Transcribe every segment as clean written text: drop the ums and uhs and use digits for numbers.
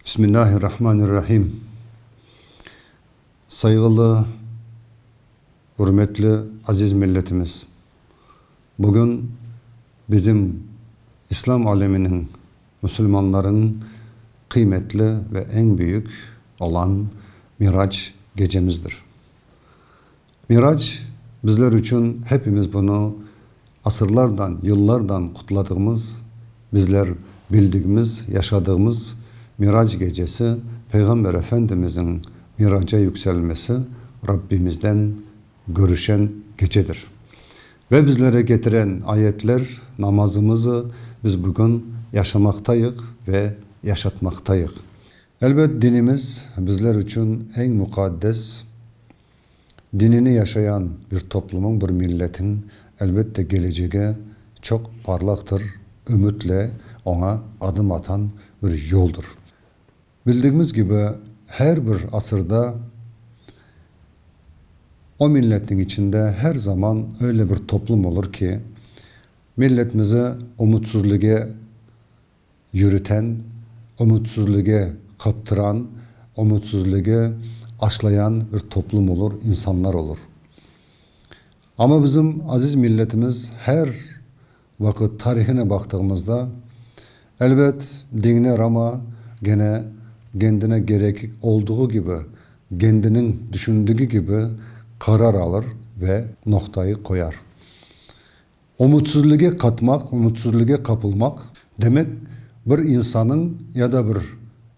Bismillahirrahmanirrahim. Saygılı, hürmetli, aziz milletimiz. Bugün bizim İslam aleminin, Müslümanların kıymetli ve en büyük olan Miraç gecemizdir. Miraç bizler için hepimiz bunu asırlardan, yıllardan kutladığımız, bizler bildiğimiz, yaşadığımız Miraç gecesi, Peygamber Efendimizin miraca yükselmesi, Rabbimizden görüşen gecedir. Ve bizlere getiren ayetler, namazımızı biz bugün yaşamaktayız ve yaşatmaktayız. Elbet dinimiz bizler için en mukaddes, dinini yaşayan bir toplumun, bir milletin elbette geleceğe çok parlaktır, ümitle ona adım atan bir yoldur. Bildiğimiz gibi her bir asırda o milletin içinde her zaman öyle bir toplum olur ki milletimizi umutsuzluğa yürüten, umutsuzluğa kaptıran, umutsuzluğa aşlayan bir toplum olur, insanlar olur. Ama bizim aziz milletimiz her vakit tarihine baktığımızda elbet dinler ama gene kendine gerek olduğu gibi, kendinin düşündüğü gibi karar alır ve noktayı koyar. Umutsuzluğa katmak, umutsuzluğa kapılmak demek bir insanın ya da bir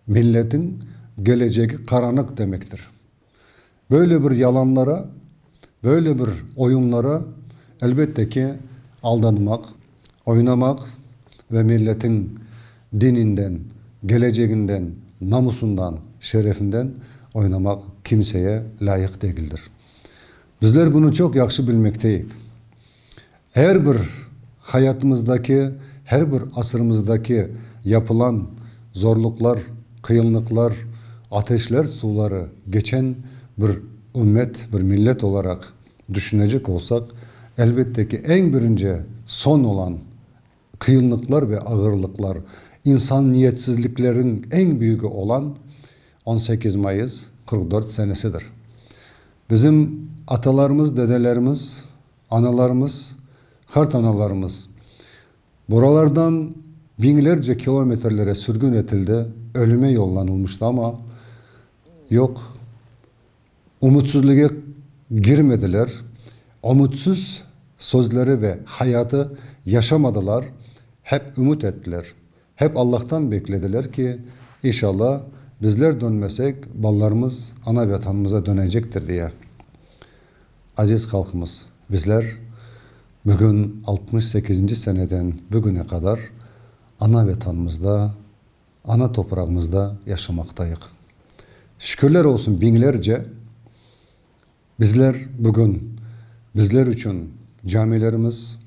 milletin geleceği karanlık demektir. Böyle bir yalanlara, böyle bir oyunlara elbette ki aldanmak, oynamak ve milletin dininden, geleceğinden, namusundan, şerefinden oynamak kimseye layık değildir. Bizler bunu çok yaxşı bilmekteyiz. Her bir hayatımızdaki, her bir asırımızdaki yapılan zorluklar, kıyınlıklar, ateşler, suları geçen bir ümmet, bir millet olarak düşünecek olsak elbette ki en birinci son olan kıyınlıklar ve ağırlıklar, insaniyetsizliklerin en büyüğü olan 18 Mayıs 44 senesidir. Bizim atalarımız, dedelerimiz, analarımız, hart analarımız buralardan binlerce kilometrelere sürgün edildi, ölüme yollanılmıştı ama yok, umutsuzluğa girmediler, umutsuz sözleri ve hayatı yaşamadılar, hep ümit ettiler. Hep Allah'tan beklediler ki inşallah bizler dönmesek ballarımız ana vatanımıza dönecektir diye. Aziz halkımız, bizler bugün 68. seneden bugüne kadar ana vatanımızda, ana toprağımızda yaşamaktayız. Şükürler olsun binlerce bizler bugün bizler için camilerimiz,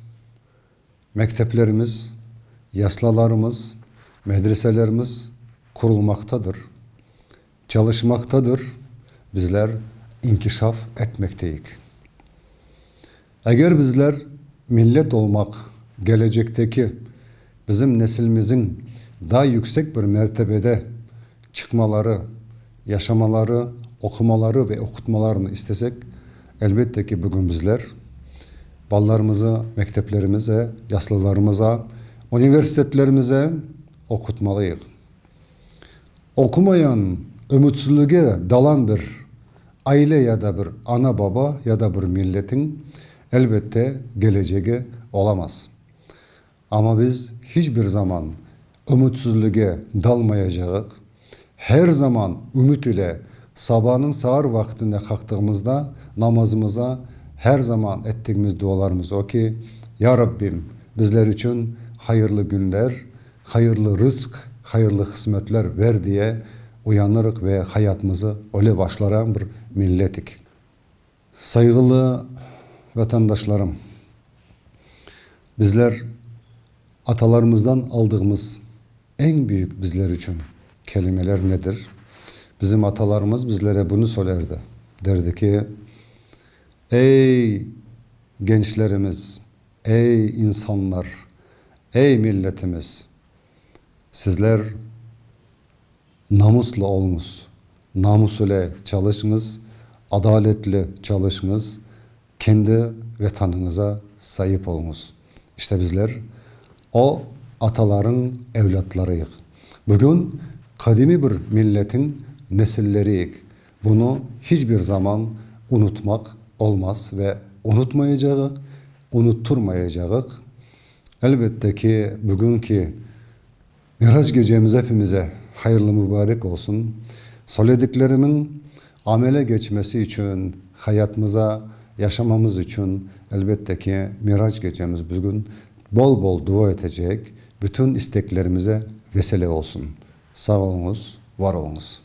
mekteplerimiz, yaslalarımız, medreselerimiz kurulmaktadır, çalışmaktadır. Bizler inkişaf etmekteyiz. Eğer bizler millet olmak, gelecekteki bizim neslimizin daha yüksek bir mertebede çıkmaları, yaşamaları, okumaları ve okutmalarını istesek, elbette ki bugün bizler ballarımızı mekteplerimize, yaslalarımıza, üniversitelerimize okutmalıyız. Okumayan, ümitsizliğe dalan bir aile ya da bir ana baba ya da bir milletin elbette geleceği olamaz. Ama biz hiçbir zaman ümitsizliğe dalmayacağız. Her zaman ümit ile sabahın sahur vaktinde kalktığımızda namazımıza her zaman ettiğimiz dualarımız o ki Ya Rabbim bizler için hayırlı günler, hayırlı rızk, hayırlı hizmetler ver diye uyanırık ve hayatımızı öyle başlayan bir milletik. Saygılı vatandaşlarım, bizler atalarımızdan aldığımız en büyük bizler için kelimeler nedir? Bizim atalarımız bizlere bunu söylerdi. Derdi ki, ey gençlerimiz, ey insanlar, ey milletimiz, sizler namuslu olunuz. Namus ile çalışınız, adaletli çalışınız, kendi vatanınıza sahip olunuz. İşte bizler o ataların evlatlarıyız. Bugün kadimi bir milletin nesilleriyiz. Bunu hiçbir zaman unutmak olmaz ve unutmayacağız, unutturmayacağız. Elbette ki bugünkü Miraç gecemiz hepimize hayırlı mübarek olsun. Söylediklerimin amele geçmesi için, hayatımıza yaşamamız için elbette ki Miraç gecemiz bugün bol bol dua edecek, bütün isteklerimize vesile olsun. Sağ olunuz, var olunuz.